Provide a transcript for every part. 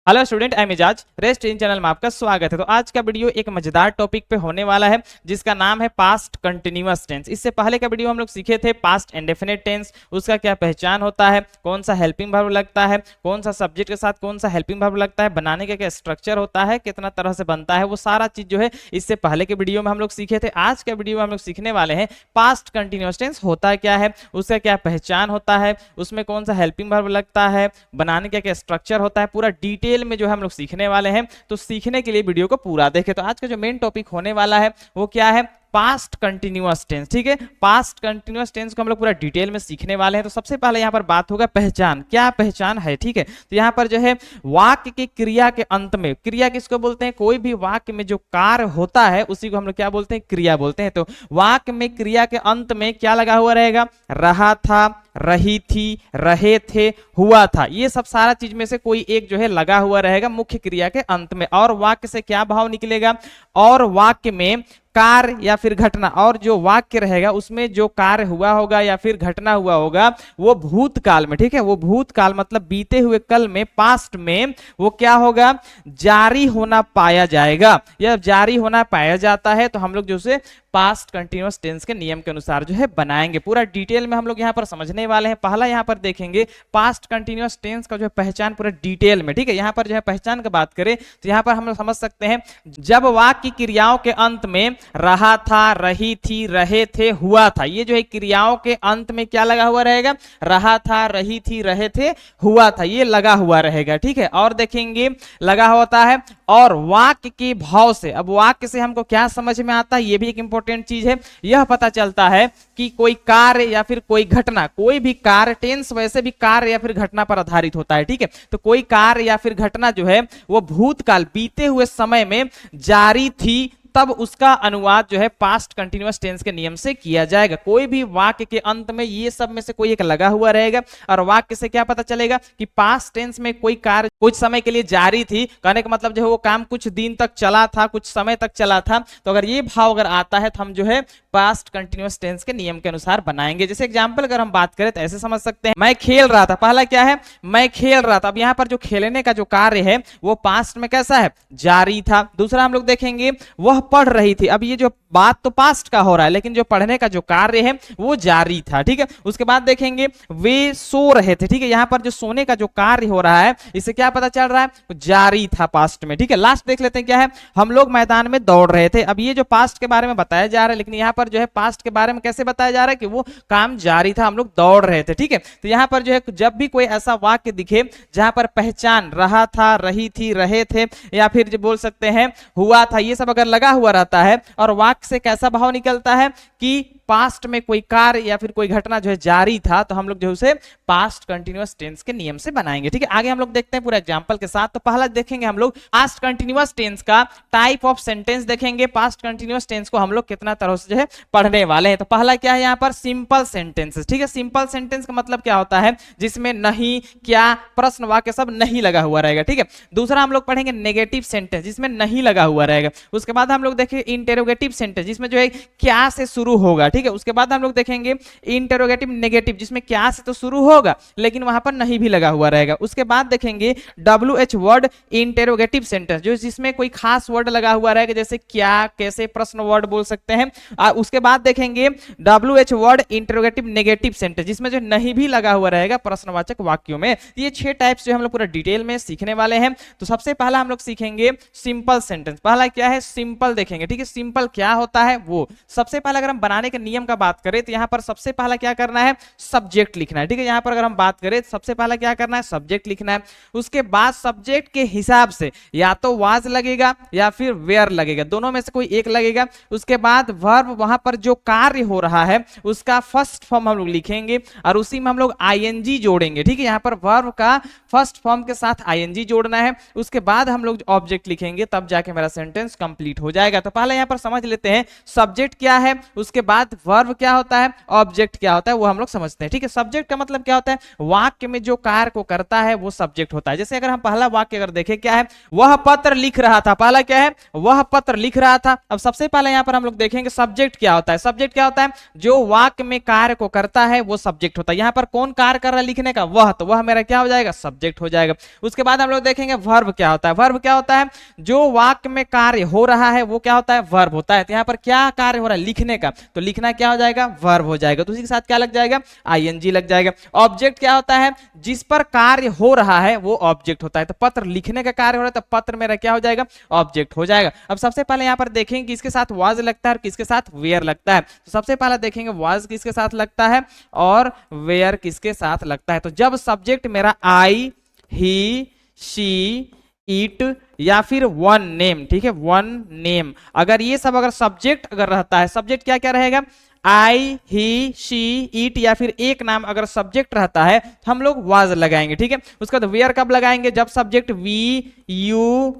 Hello student, I am Ijaz. Rest in channel में आपका स्वागत है। तो आज का वीडियो एक मजेदार टॉपिक पे होने वाला है जिसका नाम है पास्ट कंटिन्यूअस टेंस। इससे पहले का वीडियो हम लोग सीखे थे पास्ट इंडेफिनिट टेंस, उसका क्या पहचान होता है, कौन सा हेल्पिंग वर्ब लगता है, कौन सा सब्जेक्ट के साथ कौन सा हेल्पिंग वर्ब लगता है, बनाने का क्या स्ट्रक्चर होता है, कितना तरह से बनता है, वो सारा चीज जो है इससे पहले के वीडियो में हम लोग सीखे थे। आज के वीडियो में हम लोग सीखने वाले हैं पास्ट कंटिन्यूअस टेंस होता क्या है, उसका क्या पहचान होता है, उसमें कौन सा हेल्पिंग वर्ब लगता है, बनाने का क्या स्ट्रक्चर होता है, पूरा डिटेल में जो हम लोग सीखने वाले हैं। तो सीखने के लिए वीडियो को पूरा देखें। तो आज का जो मेन टॉपिक होने वाला है वो क्या है, पास्ट कंटिन्यूअस टेंस। ठीक है, पास्ट कंटिन्यूअस टेंस को हम लोग पूरा डिटेल में सीखने वाले हैं। तो सबसे पहले यहाँ पर बात होगा पहचान, क्या पहचान है। ठीक है, तो यहाँ पर जो है वाक्य की क्रिया के अंत में, क्रिया किसको बोलते हैं, कोई भी वाक्य में जो कार्य होता है उसी को हम लोग क्या बोलते हैं, क्रिया बोलते हैं। तो वाक्य में क्रिया के अंत में क्या लगा हुआ रहेगा, रहा था, रही थी, रहे थे, हुआ था, ये सब सारा चीज में से कोई एक जो है लगा हुआ रहेगा मुख्य क्रिया के अंत में। और वाक्य से क्या भाव निकलेगा, और वाक्य में कार्य या फिर घटना, और जो वाक्य रहेगा उसमें जो कार्य हुआ होगा या फिर घटना हुआ होगा वो भूतकाल में, ठीक है, वो भूतकाल मतलब बीते हुए कल में, पास्ट में वो क्या होगा, जारी होना पाया जाएगा। या जारी होना पाया जाता है तो हम लोग जो से पास्ट कंटिन्यूअस टेंस के नियम के अनुसार जो है बनाएंगे। पूरा डिटेल में हम लोग यहाँ पर समझने वाले हैं। पहला यहाँ पर देखेंगे पास्ट कंटिन्यूअस टेंस का जो है पहचान पूरा डिटेल में। ठीक है, यहाँ पर जो है पहचान की बात करें तो यहाँ पर हम लोग समझ सकते हैं जब वाक्य क्रियाओं के अंत में रहा था, रही थी, रहे थे, हुआ था, ये जो है क्रियाओं के अंत में क्या लगा हुआ रहेगा, रहा था, रही थी, रहे थे, हुआ था, ये लगा हुआ रहेगा। ठीक है, और देखेंगे लगा होता है और वाक्य के भाव से। अब वाक्य से हमको क्या समझ में आता है, ये भी एक इंपॉर्टेंट चीज है। यह पता चलता है कि कोई कार्य या फिर कोई घटना, कोई भी कार्य, टेंस वैसे भी कार्य या फिर घटना पर आधारित होता है। ठीक है, तो कोई कार्य या फिर घटना जो है वो भूतकाल, बीते हुए समय में जारी थी, तब उसका अनुवाद जो है पास्ट कंटिन्यूअस टेंस के नियम से किया जाएगा। कोई भी वाक्य के अंत में ये सब में से कोई एक लगा हुआ रहेगा और वाक्य से क्या पता चलेगा कि पास्ट टेंस में कोई कार्य कुछ समय के लिए जारी थी, कहने का मतलब जो है वो काम कुछ दिन तक चला था, कुछ समय तक चला था। तो अगर ये भाव अगर आता है तो हम जो है पास्ट कंटिन्यूअस टेंस के नियम के अनुसार बनाएंगे। जैसे एग्जांपल अगर हम बात करें तो ऐसे समझ सकते हैं, मैं खेल रहा था, पहला क्या है, मैं खेल रहा था। अब यहाँ पर जो खेलने का जो कार्य है वो पास्ट में कैसा है, जारी था। दूसरा हम लोग देखेंगे वह पढ़ रही थी। अब ये जो बात तो पास्ट का हो रहा है लेकिन जो पढ़ने का जो कार्य है वो जारी था। ठीक है, उसके बाद देखेंगे वे सो रहे थे। ठीक है, यहाँ पर जो सोने का जो कार्य हो रहा है इससे क्या पता चल रहा है, जारी था पास्ट में। ठीक है, लास्ट देख लेते हैं क्या है, हम लोग मैदान में दौड़ रहे थे। अब ये जो पास्ट के बारे में बताया जा रहा है लेकिन यहाँ पर जो है पास्ट के बारे में कैसे बताया जा रहा है कि वो काम जारी था, हम लोग दौड़ रहे थे। ठीक है, तो यहाँ पर जो है जब भी कोई ऐसा वाक्य दिखे जहां पर पहचान रहा था, रही थी, रहे थे या फिर जो बोल सकते हैं हुआ था, ये सब अगर लगा हुआ रहता है और वाक्य से कैसा भाव निकलता है कि पास्ट में कोई कार्य या फिर कोई घटना जो है जारी था, तो हम लोग जो है उसे पास्ट कंटिन्यूअस टेंस के नियम से बनाएंगे। ठीक है, आगे हम लोग देखते हैं पूरा एग्जांपल के साथ। तो पहला देखेंगे हम लोग पास्ट कंटिन्यूअस टेंस का टाइप ऑफ सेंटेंस देखेंगे। पास्ट कंटिन्यूअस टेंस को हम लोग कितना तरह से जो है पढ़ने वाले हैं। तो पहला क्या है यहाँ पर, सिंपल सेंटेंसेस। ठीक है, सिंपल सेंटेंस का मतलब क्या होता है, जिसमें नहीं, क्या, प्रश्न वाक्य सब नहीं लगा हुआ रहेगा। ठीक है, दूसरा हम लोग पढ़ेंगे नेगेटिव सेंटेंस, जिसमें नहीं लगा हुआ रहेगा। उसके बाद हम लोग देखेंगे इंटेरोगेटिव सेंटेंस, जिसमें जो है क्या से शुरू होगा। ठीक है, उसके बाद हम लोग देखेंगे इंटेरोगेटिव नेगेटिव, जिसमें क्या से तो शुरू होगा लेकिन वहां पर नहीं भी लगा हुआ रहेगा। उसके बाद देखेंगे WH वर्ड इंटेरोगेटिव सेंटेंस, जो जिसमें कोई खास वर्ड लगा हुआ रहेगा, जैसे क्या, कैसे, प्रश्न वर्ड बोल सकते हैं। उसके बाद देखेंगे WH word interrogative negative sentence, जिसमें जो नहीं भी लगा हुआ रहेगा प्रश्नवाचक वाक्यों में। ये 6 टाइप्स जो हम लोग पूरा डिटेल में सीखने वाले हैं। तो सबसे पहला हम लोग सीखेंगे सिंपल सेंटेंस। पहला क्या है, सिंपल देखेंगे। ठीक है, सिंपल क्या होता है वो सबसे पहले अगर हम बनाने के नियम का बात करें तो यहां पर सबसे पहला क्या करना है, सब्जेक्ट लिखना है। ठीक है, यहां पर अगर हम बात करें तो सबसे पहला क्या करना है, सब्जेक्ट लिखना है। उसके बाद सब्जेक्ट के हिसाब से या तो वाज लगेगा या फिर वेयर लगेगा, दोनों में से कोई एक लगेगा। उसके बाद वर्ब, वहां पर जो कार्य हो रहा है उसका फर्स्ट फॉर्म हम लोग लिखेंगे और उसी में हम लोग आईएनजी जोड़ेंगे। ठीक है, यहां पर वर्ब का फर्स्ट फॉर्म के साथ आईएनजी जोड़ना है। उसके बाद हम लोग ऑब्जेक्ट लिखेंगे, तब जाके मेरा सेंटेंस कंप्लीट हो जाएगा। तो पहले यहां पर समझ लेते हैं सब्जेक्ट क्या है, उसके बाद बाद वर्ब क्या होता है, ऑब्जेक्ट क्या होता है, वो हम लोग समझते हैं। ठीक है, सब्जेक्ट का मतलब क्या होता है, वाक्य में जो कार्य को करता है वो सब्जेक्ट होता है। जैसे अगर हम पहला वाक्य अगर देखें, क्या है, वह पत्र लिख रहा था। पहला क्या है, वह पत्र लिख रहा था। अब सबसे पहले यहां पर हम लोग देखेंगे सब्जेक्ट क्या होता है। सब्जेक्ट क्या होता है, जो वाक्य में कार्य को करता है वो सब्जेक्ट होता है। यहां पर कौन कार्य कर रहा है लिखने का, वह, तो वह मेरा क्या हो जाएगा, सब्जेक्ट हो जाएगा। उसके बाद हम लोग देखेंगे वर्ब क्या होता है। वर्ब क्या होता है, जो वाक्य में कार्य हो रहा है वो क्या होता है, वर्ब होता है। तो यहां पर क्या कार्य हो रहा है, लिखने का, तो लिखना क्या हो जाएगा, वर्ब हो जाएगा। तो उसी के साथ क्या लग जाएगा, आईएनजी लग जाएगा। ऑब्जेक्ट क्या होता है, जिस पर कार्य हो रहा है वो ऑब्जेक्ट होता है। तो पत्र लिखने का कार्य हो रहा है तो पत्र मेरा क्या हो जाएगा, ऑब्जेक्ट हो जाएगा। अब सबसे पहले यहां पर देखेंगे किसके साथ वाज लगता है और किसके साथ वेयर लगता है। तो सबसे पहले देखेंगे वाज किसके साथ लगता है और वेयर किसके साथ लगता है। तो जब सब्जेक्ट मेरा आई, ही, शी, ईट या फिर वन नेम, ठीक है, वन नेम, अगर ये सब अगर सब्जेक्ट अगर रहता है, सब्जेक्ट क्या क्या रहेगा, आई, ही, शी, ईट या फिर एक नाम अगर सब्जेक्ट रहता है तो हम लोग वाज लगाएंगे। ठीक है, उसका तो वेयर कब लगाएंगे, जब सब्जेक्ट वी, यू,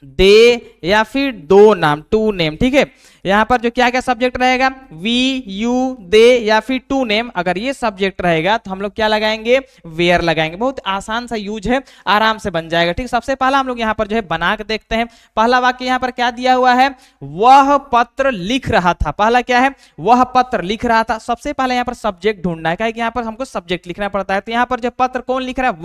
दे या फिर दो नाम, टू नेम। ठीक है, यहां पर जो क्या क्या सब्जेक्ट रहेगा, वी, यू, दे या फिर टू नेम, अगर ये सब्जेक्ट रहेगा तो हम लोग क्या लगाएंगे, वेयर लगाएंगे। बहुत आसान सा यूज है, आराम से बन जाएगा। ठीक, सबसे पहला हम लोग यहां पर जो है बना के देखते हैं। पहला वाक्य यहां पर क्या दिया हुआ है, वह पत्र लिख रहा था। पहला क्या है, वह पत्र लिख रहा था। सबसे पहले यहां पर सब्जेक्ट ढूंढना है, यहाँ पर हमको सब्जेक्ट लिखना पड़ता है। तो यहाँ पर जो पत्र कौन लिख रहा है,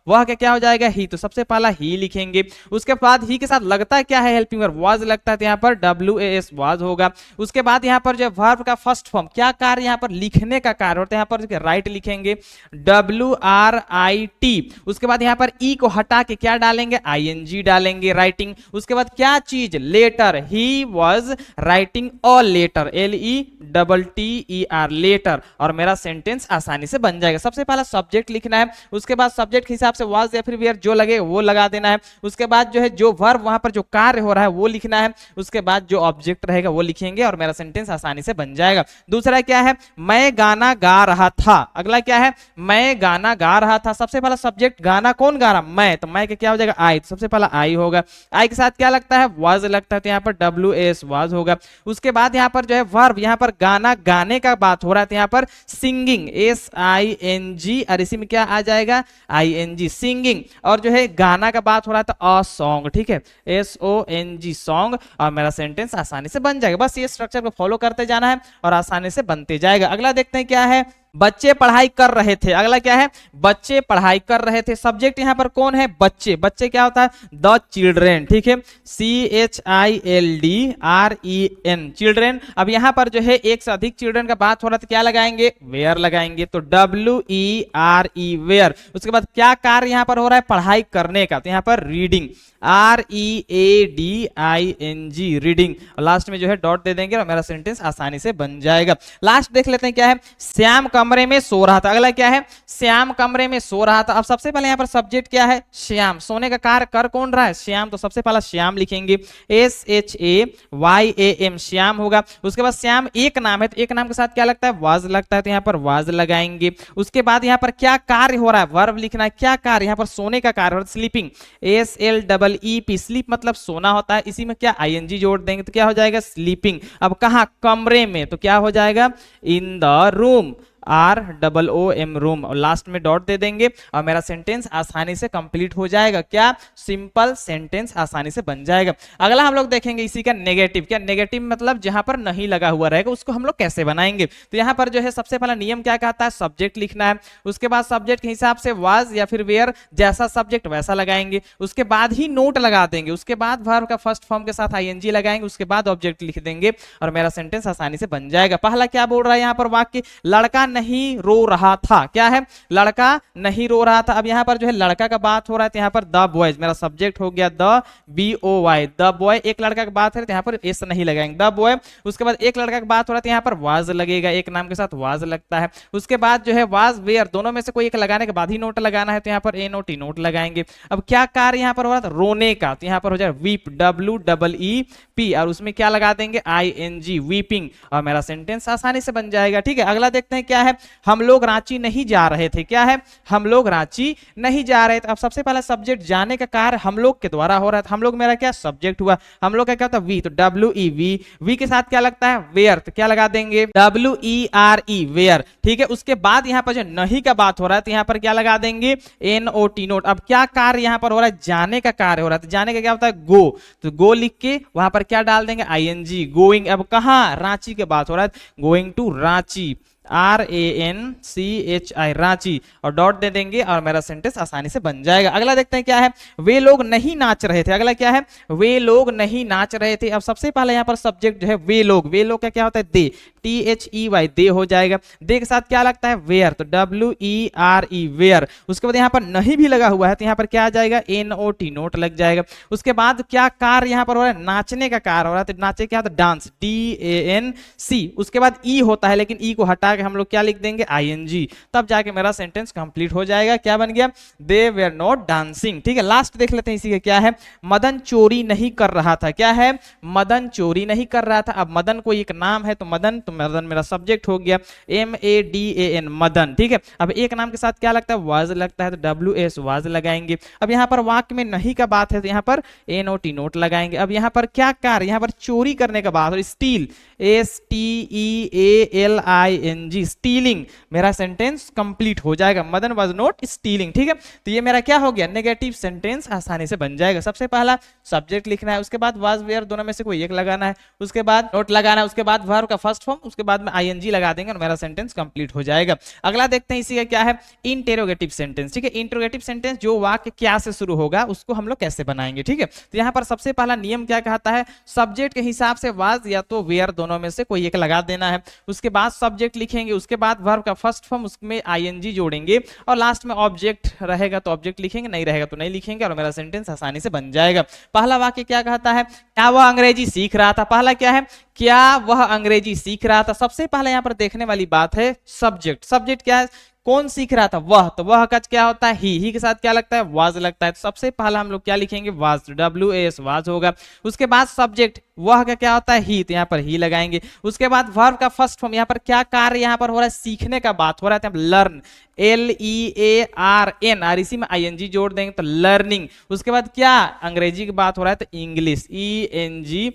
वह क्या हो जाएगा, ही। तो सबसे पहला ही लिखेंगे। उसके बाद ही के साथ लगता है क्या है, हेल्पिंग वर्ब, वाज लगता है, तो यहाँ पर WAS वाज होगा। उसके बाद यहाँ पर जो वर्ब का फर्स्ट फॉर्म, क्या कार्य यहाँ पर लिखने का कार्य होता है, यहाँ पर राइट लिखेंगे, WRIT। उसके बाद यहाँ पर ई को हटा के क्या डालेंगे, ING डालेंगे, राइटिंग। उसके बाद क्या चीज, letter, he was writing a letter, LETTER, letter, और मेरा सेंटेंस आसानी से बन जाएगा। सबसे पहला सब्जेक्ट लिखना है, उसके बाद सब्जेक्ट के हिसाब से वाज या फिर वेयर जो लगे वो लगा देना है। उसके बाद जो है जो वर्ब वहां पर जो कार्य हो रहा है वो लिखना है। उसके बाद जो ऑब्जेक्ट रहेगा वो लिखेंगे और मेरा सेंटेंस आसानी से बन जाएगा। दूसरा क्या है, मैं गाना गा रहा था। अगला क्या है, मैं गाना गा रहा था। सबसे पहला सब्जेक्ट, गाना कौन गा रहा, मैं, तो मैं क्या हो जाएगा, आई। तो सबसे पहला आई होगा। आई के साथ क्या लगता है, वाज लगता है, तो यहाँ पर WAS वाज होगा। उसके बाद यहाँ पर जो है वर्ब, यहाँ पर गाना गाने का बात हो रहा है तो यहाँ पर सिंगिंग, SING, और इसी में क्या आ जाएगा, ING, सिंगिंग। और जो है गाना का बात हो रहा है तो अ सॉन्ग, ठीक है, SONG, सॉन्ग, और मेरा सेंटेंस आसानी से बन जाएगा। बस ये स्ट्रक्चर को फॉलो करते जाना है और आसानी से बनते जाएगा। अगला देखते हैं क्या है, बच्चे पढ़ाई कर रहे थे। अगला क्या है, बच्चे पढ़ाई कर रहे थे। सब्जेक्ट यहां पर कौन है, बच्चे। बच्चे क्या होता है, द चिल्ड्रेन, ठीक है, CHILDREN, चिल्ड्रेन। अब यहां पर जो है एक से अधिक चिल्ड्रेन का बात हो रहा था, क्या लगाएंगे, वेयर लगाएंगे, तो WERE, वेयर। उसके बाद क्या कार्य यहां पर हो रहा है, पढ़ाई करने का, तो यहां पर रीडिंग, READING, रीडिंग। और लास्ट में जो है डॉट दे देंगे और मेरा सेंटेंस आसानी से बन जाएगा। लास्ट देख लेते हैं क्या है, श्याम कमरे में सो रहा था। अगला क्या है, श्याम कमरे में सो रहा था। अब सबसे पहले यहाँ पर सब्जेक्ट क्या है, श्याम, सोने का कार्य कर कौन रहा है, श्याम। तो सबसे पहला श्याम लिखेंगे, SHAYAM, श्याम होगा। उसके बाद श्याम एक नाम है, तो एक नाम के साथ क्या लगता है, वाज लगता है, तो यहाँ पर वाज लगाएंगे। उसके बाद यहाँ पर क्या कार्य हो रहा है, वर्ब लिखना है। क्या कार्य, यहाँ पर सोने का कार्य हो रहा है, स्लीपिंग, SLEEP, स्लीप मतलब सोना होता है। इसी में क्या ING जोड़ देंगे तो क्या हो जाएगा, स्लीपिंग। अब कहाँ, कमरे में, तो क्या हो जाएगा, in the room, ROOM, room. और लास्ट में डॉट दे देंगे और मेरा सेंटेंस आसानी से कंप्लीट हो जाएगा। क्या, सिंपल सेंटेंस आसानी से बन जाएगा। अगला हम लोग देखेंगे इसी का नेगेटिव। क्या, नेगेटिव मतलब जहां पर नहीं लगा हुआ रहेगा उसको हम लोग कैसे बनाएंगे। तो यहां पर जो है सबसे पहला नियम क्या कहता है, सब्जेक्ट लिखना है। उसके बाद सब्जेक्ट के हिसाब से वाज या फिर वेयर, जैसा सब्जेक्ट वैसा लगाएंगे। उसके बाद ही नोट लगा देंगे। उसके बाद वर्ब का फर्स्ट फॉर्म के साथ ING लगाएंगे। उसके बाद ऑब्जेक्ट लिख देंगे और मेरा सेंटेंस आसानी से बन जाएगा। पहला क्या बोल रहा है यहाँ पर वाक्य, लड़का नहीं रो रहा था। क्या है, लड़का नहीं रो रहा था। अब यहाँ पर जो है लड़का का बात हो रहा है तो यहाँ पर द बॉयज, मेरा सब्जेक्ट हो गया द BOY, द बॉय। एक लड़का की बात है तो यहाँ पर एस नहीं लगाएंगे, द बॉय। उसके बाद एक लड़का की बात हो रहा है तो यहाँ पर वाज लगेगा, एक नाम के साथ वाज लगता है। उसके बाद जो है वाज, वेयर, दोनों में से कोई एक लगाने के बाद ही नोट लगाना है, तो यहाँ पर A नोट लगाएंगे। अब क्या कार्य यहाँ पर हो रहा था, रोने का, तो यहाँ पर हो जाए वीप, WEEP, और उसमें क्या लगा देंगे, ING, वीपिंग, और मेरा सेंटेंस आसानी से बन जाएगा। ठीक है, अगला देखते हैं क्या है, है, हम लोग रांची नहीं जा रहे थे। क्या है, हम लोग रांची नहीं जा रहे थे। अब सबसे पहला सब्जेक्ट जाने का कार्य हम लोग के द्वारा हो रहा था। हम लोग मेरा क्या सब्जेक्ट हुआ, हम लोग का क्या होता है वी, तो WEV, वी के साथ क्या लगता है वेयर, तो क्या लगा देंगे WERE वेयर। ठीक है, उसके बाद यहाँ पर जो नहीं का बात हो रहा है तो यहाँ पर क्या लगा देंगे NOT नोट। अब क्या कार्य यहाँ पर हो रहा है, जाने का कार्य हो रहा है, तो जाने का क्या होता है गो, तो गो लिख के वहां पर क्या डाल देंगे ING, गोइंग। अब कहाँ, रांची के बात हो रहा है, going to Ranchi, RANCHI Ranchi, और डॉट दे देंगे और मेरा सेंटेंस आसानी से बन जाएगा। अगला देखते हैं क्या है, वे लोग नहीं नाच रहे थे। अगला क्या है, वे लोग नहीं नाच रहे थे। अब सबसे पहले यहाँ पर सब्जेक्ट जो है वे लोग, वे लोग का क्या होता है दे, THEY दे हो जाएगा। दे के साथ क्या लगता है वेयर, तो WERE वेयर। उसके बाद यहाँ पर नहीं भी लगा हुआ है तो यहाँ पर क्या आ जाएगा NOT नोट लग जाएगा। उसके बाद क्या कार्य यहाँ पर हो रहा है, नाचने का कार्य हो रहा है, तो नाचे क्या होता है डांस, DANC। उसके बाद ई होता है, लेकिन ई को हटा के हम लोग क्या लिख देंगे ING, तब जाके मेरा सेंटेंस कंप्लीट हो जाएगा। क्या बन गया, दे वेयर नॉट डांसिंग। ठीक है, लास्ट देख लेते हैं इसी का क्या है, मदन चोरी नहीं कर रहा था। क्या है, मदन चोरी नहीं कर रहा था। अब मदन कोई एक नाम है तो मदन, तो मदन मेरा सब्जेक्ट हो गया MADAN मदन। ठीक है, अब एक नाम के साथ क्या लगता है वाज लगता है, तो WS वाज लगाएंगे। अब यहाँ पर वाक्य में नहीं का बात है तो यहाँ पर NOT नोट लगाएंगे। अब यहाँ पर क्या कार्य, यहाँ पर चोरी करने का बात, और स्टील STEALING स्टीलिंग, मेरा सेंटेंस कंप्लीट हो जाएगा, मदन वाज नॉट स्टीलिंग। ठीक है, तो ये मेरा क्या हो गया नेगेटिव सेंटेंस, आसानी से बन जाएगा। सबसे पहला सब्जेक्ट लिखना है, उसके बाद वाज वेयर दोनों में से कोई एक लगाना है, उसके बाद नोट लगाना है, उसके बाद वर्ब का फर्स्ट फॉर्म, उसके बाद में ING लगा देंगे और मेरा सेंटेंस कंप्लीट हो जाएगा। अगला देखते हैं इसी का क्या है, इंटेरोगेटिव सेंटेंस। ठीक है, इंटेरोगेटिव सेंटेंस जो वाक्य क्या से शुरू होगा उसको हम लोग कैसे बनाएंगे। ठीक है, तो यहाँ पर सबसे पहला नियम क्या कहता है, सब्जेक्ट के हिसाब से वाज या तो वेयर दोनों में से कोई एक लगा देना है। उसके बाद सब्जेक्ट लिखेंगे, उसके बाद वर्ब का फर्स्ट फॉर्म, उसमें ING जोड़ेंगे और लास्ट में ऑब्जेक्ट रहेगा तो ऑब्जेक्ट लिखेंगे, नहीं रहेगा तो नहीं लिखेंगे और मेरा सेंटेंस आसानी से बन जाएगा। पहला वाक्य क्या कहता है, क्या वह अंग्रेजी सीख रहा था। पहला क्या है, क्या वह अंग्रेजी सीख रहा था। सबसे पहले यहां पर देखने वाली बात है सब्जेक्ट। सब्जेक्ट क्या है, कौन सीख रहा था, वह, तो वह का क्या होता है ही के साथ क्या लगता है वाज लगता है। तो सबसे पहला हम लोग क्या लिखेंगे वाज, WAS वाज होगा। उसके बाद सब्जेक्ट वह का क्या होता है ही, तो यहाँ पर ही लगाएंगे। उसके बाद वर्ब का फर्स्ट फॉर्म, यहाँ पर क्या कार्य यहाँ पर हो रहा है, सीखने का बात हो रहा है, लर्न, LEARN, और इसी में ING जोड़ देंगे तो लर्निंग। उसके बाद क्या अंग्रेजी की बात हो रहा है तो इंग्लिश, ENGLISH,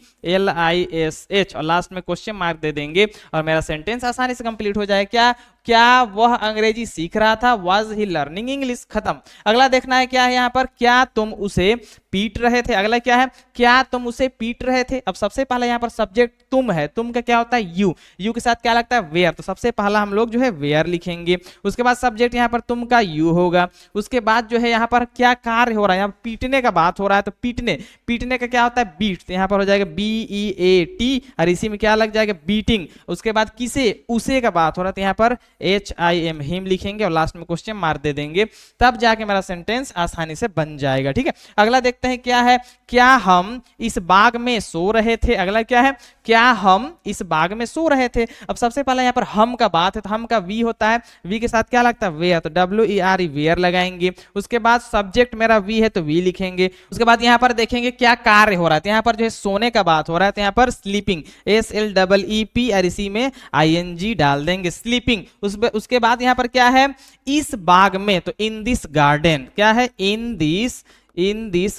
और लास्ट में क्वेश्चन मार्क दे देंगे और मेरा सेंटेंस आसानी से कंप्लीट हो जाएगा। क्या वह अंग्रेजी सीख रहा था, वाज ही लर्निंग इंग्लिश, खत्म। अगला देखना है क्या है यहाँ पर, क्या तुम उसे पीट रहे थे। अगला क्या है, क्या तुम उसे पीट रहे थे। अब सबसे पहला यहाँ पर सब्जेक्ट तुम है, तुम का क्या होता है यू के साथ क्या लगता है वेयर, तो सबसे पहला हम लोग जो है वेयर लिखेंगे। उसके बाद सब्जेक्ट यहाँ पर तुम का यू होगा। उसके बाद जो है यहाँ पर क्या कार्य हो रहा है, यहाँ पीटने का बात हो रहा है तो पीटने का क्या होता है बीट, तो यहाँ पर हो जाएगा BEAT और इसी में क्या लग जाएगा बीटिंग। उसके बाद किसे, उसे का बात हो रहा है तो यहाँ पर HIM हिम लिखेंगे और लास्ट में क्वेश्चन मार्क दे देंगे, तब जाके मेरा सेंटेंस आसानी से बन जाएगा। ठीक है, अगला देखते हैं क्या है, क्या हम इस बाग में सो रहे थे। अगला क्या है, क्या हम इस बाग में सो रहे थे। अब सबसे पहले यहाँ पर हम का बात है तो हम का वी होता है, वी के साथ क्या लगता है वेयर, तो WERE वेयर लगाएंगे। उसके बाद सब्जेक्ट मेरा वी है तो वी लिखेंगे। उसके बाद यहाँ पर देखेंगे क्या कार्य हो रहा है, तो यहाँ पर जो है सोने का बात हो रहा है तो यहाँ पर स्लीपिंग, SLEEP, और इसी में ING डाल देंगे स्लीपिंग। उसके बाद यहाँ पर क्या है, इस बाग में, तो इन दिस गार्डन, क्या है in this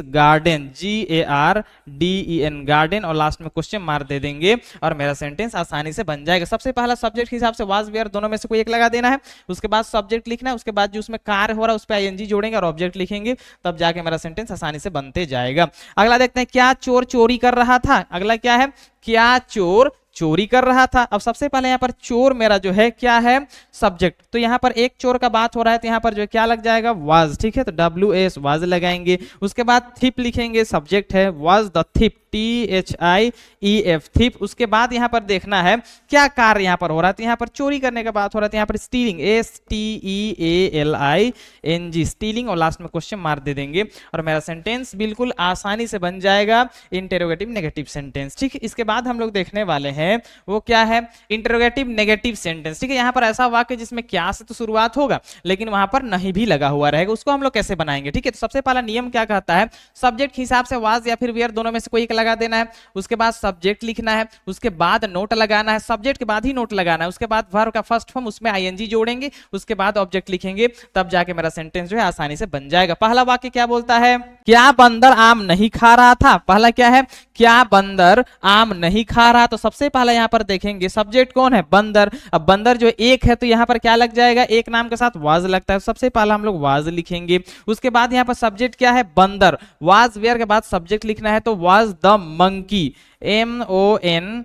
garden, GARDEN garden, और लास्ट में क्वेश्चन मार्क दे देंगे और मेरा सेंटेंस आसानी से बन जाएगा। सबसे पहला सब्जेक्ट के हिसाब से वाज वेयर दोनों में से कोई एक लगा देना है। उसके बाद सब्जेक्ट लिखना है, उसके बाद जो उसमें कार्य हो रहा है उस पर ING जोड़ेंगे और ऑब्जेक्ट लिखेंगे, तब जाके मेरा सेंटेंस आसानी से बनते जाएगा। अगला देखते हैं क्या चोर चोरी कर रहा था। अगला क्या है, क्या चोर चोरी कर रहा था। अब सबसे पहले यहाँ पर चोर मेरा जो है क्या है सब्जेक्ट, तो यहाँ पर एक चोर का बात हो रहा है तो यहाँ पर जो क्या लग जाएगा वाज। ठीक है, तो WAS वाज लगाएंगे। उसके बाद थिप लिखेंगे, सब्जेक्ट है वाज द थिप, THIEF थिप। उसके बाद यहाँ पर देखना है क्या कार्य यहाँ पर हो रहा है, तो यहाँ पर चोरी करने का बात हो रहा है तो यहाँ पर स्टीलिंग, STEALING स्टीलिंग, और लास्ट में क्वेश्चन मार्क दे देंगे और मेरा सेंटेंस बिल्कुल आसानी से बन जाएगा इंटेरोगेटिव नेगेटिव सेंटेंस। ठीक है, इसके बाद हम लोग देखने वाले हैं हैं वो क्या है, इंटरोगेटिव नेगेटिव सेंटेंस। ठीक है, यहाँ पर ऐसा वाक्य जिसमें क्या से तो शुरुआत होगा लेकिन वहां पर नहीं भी लगा हुआ रहेगा, उसको हम लोग कैसे बनाएंगे। ठीक है, तो सबसे पहला नियम क्या कहता है, सब्जेक्ट के हिसाब से वाज या फिर वेयर दोनों में से कोई एक लगा देना है, उसके बाद सब्जेक्ट लिखना है, उसके बाद नोट लगाना है, सब्जेक्ट के बाद ही नोट लगाना है, उसके बाद वर्ब का फर्स्ट फॉर्म उसमें आईएनजी जोड़ेंगे, उसके बाद ऑब्जेक्ट लिखेंगे, तब जाके मेरा सेंटेंस जो है आसानी से बन जाएगा। पहला वाक्य क्या बोलता है, क्या बंदर आम नहीं खा रहा था। पहला क्या है, क्या बंदर आम नहीं खा रहा। तो सबसे पहले यहां पर देखेंगे सब्जेक्ट कौन है, बंदर। अब बंदर जो एक है तो यहां पर क्या लग जाएगा, एक नाम के साथ वाज लगता है, सबसे पहले हम लोग वाज लिखेंगे। उसके बाद यहां पर सब्जेक्ट क्या है, बंदर, वाज वेयर के बाद सब्जेक्ट लिखना है तो was the monkey, MONKEY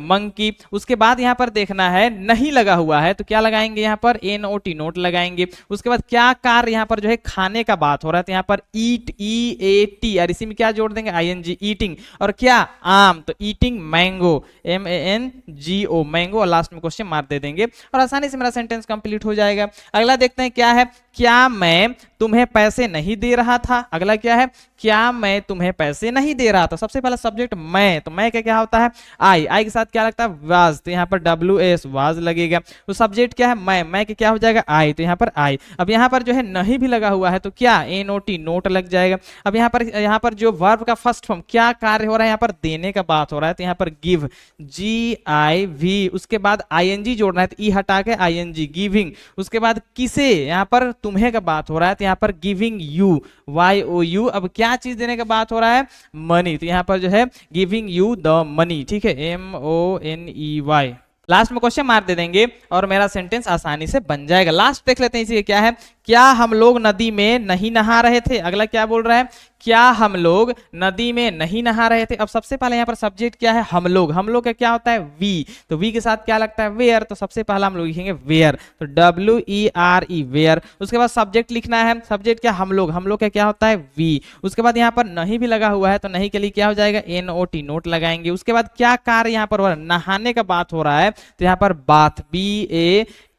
monkey. उसके बाद यहां पर देखना है नहीं लगा हुआ है तो क्या लगाएंगे, यहां पर NOT नोट लगाएंगे। उसके बाद क्या कार्य, यहां पर जो है खाने का बात हो रहा है तो यहां पर ईट, EAT, और इसी में क्या जोड़ देंगे, ING, ईटिंग। और क्या, आम, तो ईटिंग मैंगो, MANGO मैंगो, और लास्ट में क्वेश्चन मार्क दे देंगे और आसानी से मेरा सेंटेंस कंप्लीट हो जाएगा। अगला देखते हैं क्या है, क्या मैं तुम्हें पैसे नहीं दे रहा था। अगला क्या है, क्या मैं तुम्हें पैसे नहीं दे रहा था। सबसे पहला सब्जेक्ट मैं, तो मैं क्या होता है, आई के साथ क्या लगता है, वाज, तो यहाँ पर WS वाज लगेगा। तो सब्जेक्ट क्या है, मैं के क्या हो जाएगा, आई, तो यहाँ पर आई। अब यहाँ पर जो है नहीं भी लगा हुआ है तो क्या, NOT नोट लग जाएगा। अब यहाँ पर जो वर्ब का फर्स्ट फॉर्म क्या कार्य हो रहा है, यहाँ पर देने का बात हो रहा है तो यहाँ पर गिव, GIV। उसके बाद ING जोड़ना है तो ई हटा के ING, गिविंग। उसके बाद किसे, यहाँ पर तुम्हें का बात हो रहा है तो यहाँ पर गिविंग यू, YOU। अब क्या चीज देने का बात हो रहा है, मनी, तो यहाँ पर जो है गिविंग यू द मनी। ठीक है, MONEY। लास्ट में क्वेश्चन मार्क दे देंगे और मेरा सेंटेंस आसानी से बन जाएगा। लास्ट देख लेते हैं इसी क्या है, क्या हम लोग नदी में नहीं नहा रहे थे। अगला क्या बोल रहा है, क्या हम लोग नदी में नहीं नहा रहे थे। अब सबसे पहले यहाँ पर सब्जेक्ट क्या है, हम लोग, हम लोग का क्या होता है, वी, तो वी के साथ क्या लगता है, वेयर, तो सबसे पहला हम लोग लिखेंगे वेयर, तो WERE वेयर। उसके बाद सब्जेक्ट लिखना है, सब्जेक्ट क्या, हम लोग का क्या होता है, वी। उसके बाद यहाँ पर नहीं भी लगा हुआ है तो नहीं के लिए क्या हो जाएगा, NOT नोट लगाएंगे। उसके बाद क्या कार्य यहाँ पर हो रहा है, नहाने का बात हो रहा है तो यहाँ पर बाथ,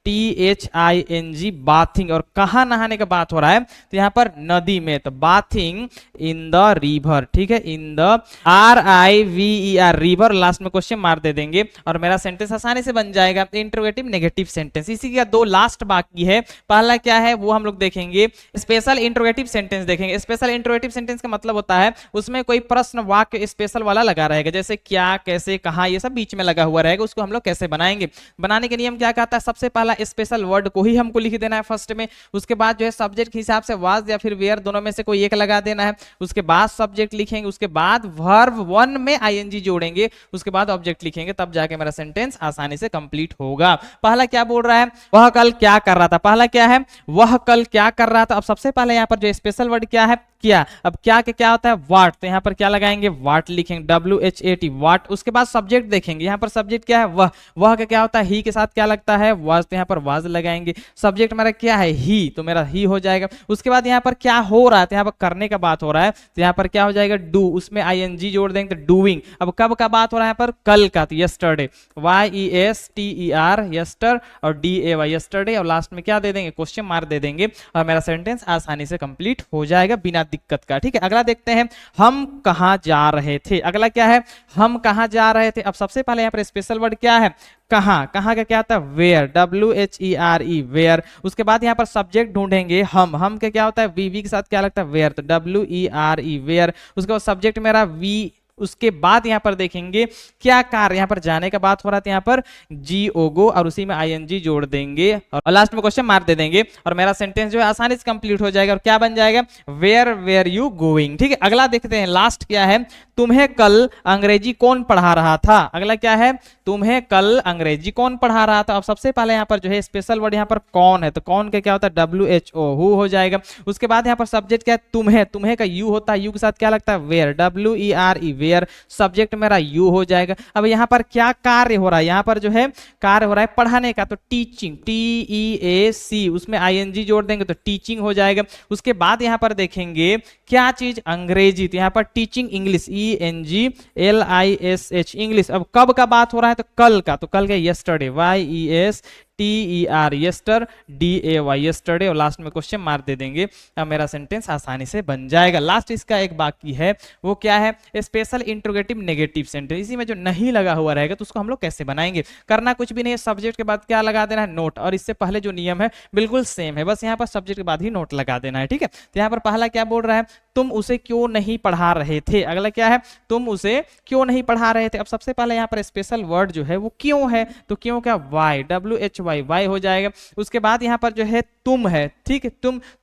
BATHING बाथिंग। और कहाँ नहाने का बात हो रहा है तो यहाँ पर नदी में, तो बाथिंग इन द रिवर। ठीक है, in the RIVER river. Last में क्वेश्चन मार दे देंगे और मेरा सेंटेंस आसानी से बन जाएगा। इंटरोगेटिव नेगेटिव सेंटेंस, इसी का दो लास्ट बाकी है। पहला क्या है वो हम लोग देखेंगे, स्पेशल इंटरोगेटिव सेंटेंस देखेंगे। स्पेशल इंटरोगेटिव सेंटेंस का मतलब होता है उसमें कोई प्रश्न वाक्य स्पेशल वाला लगा रहेगा, जैसे क्या, कैसे, कहाँ, ये सब बीच में लगा हुआ रहेगा। उसको हम लोग कैसे बनाएंगे, बनाने के नियम क्या कहता है, सबसे पहला स्पेशल वर्ड को ही हमको लिख देना है फर्स्ट में। उसके बाद जो है सब्जेक्ट के हिसाब से वाज या फिर वेयर दोनों में से कोई एक लगा देना है। उसके बाद सब्जेक्ट लिखेंगे, उसके बाद वर्ब 1 में ING जोड़ेंगे, उसके बाद ऑब्जेक्ट लिखेंगे, तब जाके मेरा सेंटेंस आसानी से कंप्लीट होगा। पहला क्या बोल रहा है, वह कल क्या कर रहा था। पहला क्या है, वह कल क्या कर रहा था। अब सबसे पहले यहाँ पर जो स्पेशल वर्ड क्या है, क्या। अब क्या के क्या होता है, वाट, तो यहाँ पर क्या लगाएंगे, वाट लिखेंगे, WHAT वाट। उसके बाद सब्जेक्ट देखेंगे, यहाँ पर सब्जेक्ट क्या है, वह का क्या होता है, ही के साथ क्या लगता है, वाज, तो यहाँ पर वाज लगाएंगे। सब्जेक्ट मेरा क्या है, ही, तो मेरा ही हो जाएगा। उसके बाद यहाँ पर क्या हो रहा है, तो यहाँ पर करने का बात हो रहा है तो यहाँ पर क्या हो जाएगा, डू, उसमें ING जोड़ देंगे तो डूइंग। अब कब का बात हो रहा है यहाँ पर, कल का, तो यस्टरडे, YESTER यस्टर, और DAY यस्टरडे, और लास्ट में क्या दे देंगे, क्वेश्चन मार्क दे देंगे और मेरा सेंटेंस आसानी से कंप्लीट हो जाएगा बिना दिक्कत का। ठीक है, अगला देखते हैं, हम कहां जा रहे थे। अगला क्या है, हम कहां जा रहे थे। अब सबसे पहले यहाँ पर स्पेशल वर्ड क्या है, कहां, कहां का क्या आता है, वेयर, WHERE वेयर। उसके बाद यहाँ पर सब्जेक्ट ढूंढेंगे, हम के क्या होता है, वी के साथ क्या लगता है, वेयर, तो WERE वेयर। उसके बाद सब्जेक्ट मेरा वी। उसके बाद यहाँ पर देखेंगे क्या कार्य, यहाँ पर जाने का बात हो रहा है तो यहाँ पर GO और उसी में ING जोड़ देंगे और लास्ट में क्वेश्चन मार्क दे देंगे और मेरा सेंटेंस जो है आसानी से कंप्लीट हो जाएगा। और क्या बन जाएगा, वेयर यू गोइंग। ठीक है, अगला देखते हैं, लास्ट क्या है, तुम्हें कल अंग्रेजी कौन पढ़ा रहा था। अगला क्या है, तुम्हें कल अंग्रेजी कौन पढ़ा रहा था। अब सबसे पहले यहाँ पर जो है स्पेशल वर्ड यहाँ पर कौन है, तो कौन का क्या होता है, WHO हु हो जाएगा। उसके बाद यहाँ पर सब्जेक्ट क्या है, तुम्हें का यू होता है, यू के साथ क्या लगता है, वेयर, WERE वेयर। सब्जेक्ट मेरा यू हो जाएगा। अब यहाँ पर क्या कार्य हो रहा है, यहाँ पर जो है कार्य हो रहा है पढ़ाने का, तो टीचिंग, TEAC, उसमें ING जोड़ देंगे तो टीचिंग हो जाएगा। उसके बाद यहाँ पर देखेंगे क्या चीज, अंग्रेजी, तो यहाँ पर टीचिंग इंग्लिश, ENGLISH इंग्लिश। अब कब का बात हो रहा है, तो कल का, तो कल का yesterday, YESTERDAY TER यस्टर, DAY yesterday और लास्ट में क्वेश्चन मार्क दे देंगे। अब मेरा सेंटेंस आसानी से बन जाएगा। लास्ट इसका एक बाकी है, वो क्या है? Special interrogative negative sentence. इसी में जो नहीं लगा हुआ रहेगा तो उसको हम लोग कैसे बनाएंगे? करना कुछ भी नहीं है, सब्जेक्ट के बाद क्या लगा देना है? नोट। और इससे पहले जो नियम है बिल्कुल सेम है, बस यहाँ पर सब्जेक्ट के बाद ही नोट लगा देना है, ठीक है। तो यहाँ पर पहला क्या बोल रहा है? तुम उसे क्यों नहीं पढ़ा रहे थे। अगला क्या है? तुम उसे क्यों नहीं पढ़ा रहे थे। अब सबसे पहले यहाँ पर स्पेशल वर्ड जो है वो क्यों है, तो क्यों क्या? वाई, WHY, वाई हो जाएगा। उसके बाद यहाँ पर जो है तुम है, ठीक है।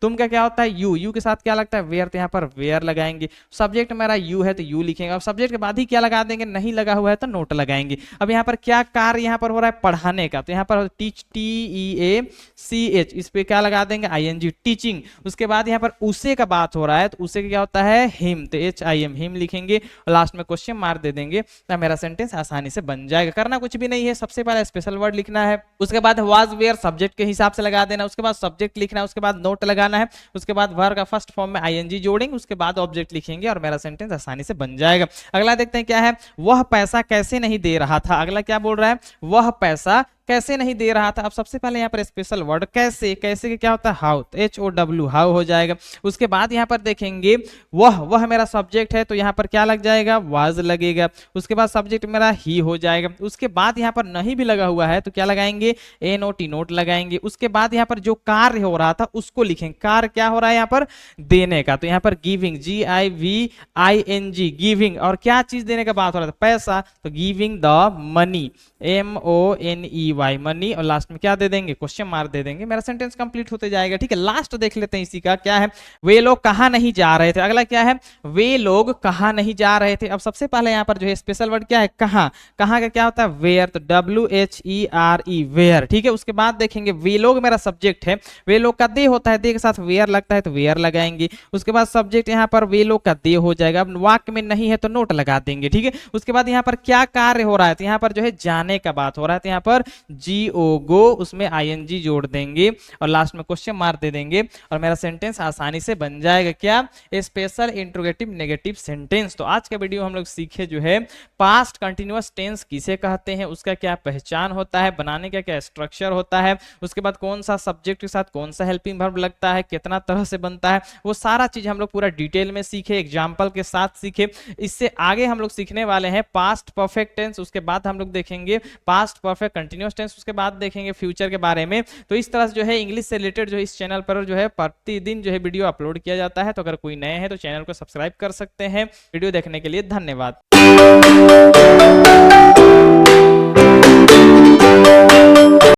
तुम का क्या होता है? यू के साथ क्या लगता है? वेयर, तो यहाँ पर वेयर लगाएंगे। सब्जेक्ट मेरा यू है तो यू लिखेंगे। अब सब्जेक्ट के बाद ही क्या लगा देंगे? नहीं लगा हुआ है तो नोट लगाएंगे। अब यहाँ पर क्या कार्य यहाँ पर हो रहा है? पढ़ाने का, तो यहाँ पर टीच, TEACH, इस पे क्या लगा देंगे? ING, teaching. उसके बाद यहाँ पर उसे का बात हो रहा है तो उसे क्या होता है? हिम, तो HIM, हिम लिखेंगे और लास्ट में क्वेश्चन मार्क दे देंगे। तो मेरा सेंटेंस आसानी से बन जाएगा। करना कुछ भी नहीं है, सबसे पहले स्पेशल वर्ड लिखना है, उसके बाद वाज वेयर सब्जेक्ट के हिसाब से लगा देना, उसके बाद सब्जेक्ट लिखना है, उसके बाद नोट लगाना है, उसके बाद वर्ब का फर्स्ट फॉर्म में ING जोड़ेंगे, उसके बाद ऑब्जेक्ट लिखेंगे और मेरा सेंटेंस आसानी से बन जाएगा। अगला देखते हैं क्या है? वह पैसा कैसे नहीं दे रहा था। अगला क्या बोल रहा है? वह पैसा कैसे नहीं दे रहा था। अब सबसे पहले यहाँ पर स्पेशल वर्ड कैसे, कैसे के क्या होता है? हाउ, तो HOW, हाउ हो जाएगा। उसके बाद यहाँ पर देखेंगे वह मेरा सब्जेक्ट है तो यहाँ पर क्या लग जाएगा? वाज लगेगा। उसके बाद सब्जेक्ट मेरा ही हो जाएगा। उसके बाद यहाँ पर नहीं भी लगा हुआ है तो क्या लगाएंगे? NOT, नोट लगाएंगे। उसके बाद यहाँ पर जो कार्य हो रहा था उसको लिखेंगे। कार्य क्या हो रहा है यहाँ पर? देने का, तो यहाँ पर गिविंग, GIVING, गिविंग। और क्या चीज देने का बात हो रहा था? पैसा, तो giving the money, MONEY, money. और लास्ट में क्या दे देंगे? क्वेश्चन मार्क दे देंगे। मेरा सेंटेंस कंप्लीट होते जाएगा, ठीक है। लास्ट देख लेते हैं इसी का, क्या है? वे लोग कहाँ नहीं जा रहे थे। अगला क्या है? वे लोग कहाँ नहीं जा रहे थे। अब सबसे पहले यहाँ पर जो है स्पेशल वर्ड क्या है? कहाँ। कहाँ का क्या होता है? वेयर, तो WHERE, वेयर, ठीक है। उसके बाद देखेंगे वे लोग मेरा सब्जेक्ट है, वे लोग का दे होता है, दे के साथ वेयर लगता है तो वेयर लगाएंगे। उसके बाद सब्जेक्ट यहाँ पर वे लोग का दे हो जाएगा। अब वाक्य में नहीं है तो नोट लगा देंगे, ठीक है। उसके बाद यहाँ पर क्या कार्य हो रहा है? तो यहाँ पर जो है जाने का बात हो रहा है तो यहाँ पर GO, गो, उसमें ING जोड़ देंगे और लास्ट में क्वेश्चन मार्क दे देंगे और मेरा सेंटेंस आसानी से बन जाएगा। क्या? Special interrogative negative sentence. तो आज का वीडियो हम लोग सीखे जो है पास्ट कंटिन्यूअस टेंस किसे कहते हैं, उसका क्या पहचान होता है, बनाने का क्या स्ट्रक्चर होता है, उसके बाद कौन सा सब्जेक्ट के साथ कौन सा हेल्पिंग वर्ब लगता है, कितना तरह से बनता है, वो सारा चीज हम लोग पूरा डिटेल में सीखे, एग्जाम्पल के साथ सीखे। इससे आगे हम लोग सीखने वाले हैं पास्ट परफेक्ट टेंस, उसके बाद हम लोग देखेंगे पास्ट परफेक्ट कंटिन्यूअस टेंस, उसके बाद देखेंगे फ्यूचर के बारे में। तो इस तरह से जो है इंग्लिश से रिलेटेड जो है इस चैनल पर जो है प्रतिदिन जो है वीडियो अपलोड किया जाता है। तो अगर कोई नए हैं तो चैनल को सब्सक्राइब कर सकते हैं। वीडियो देखने के लिए धन्यवाद।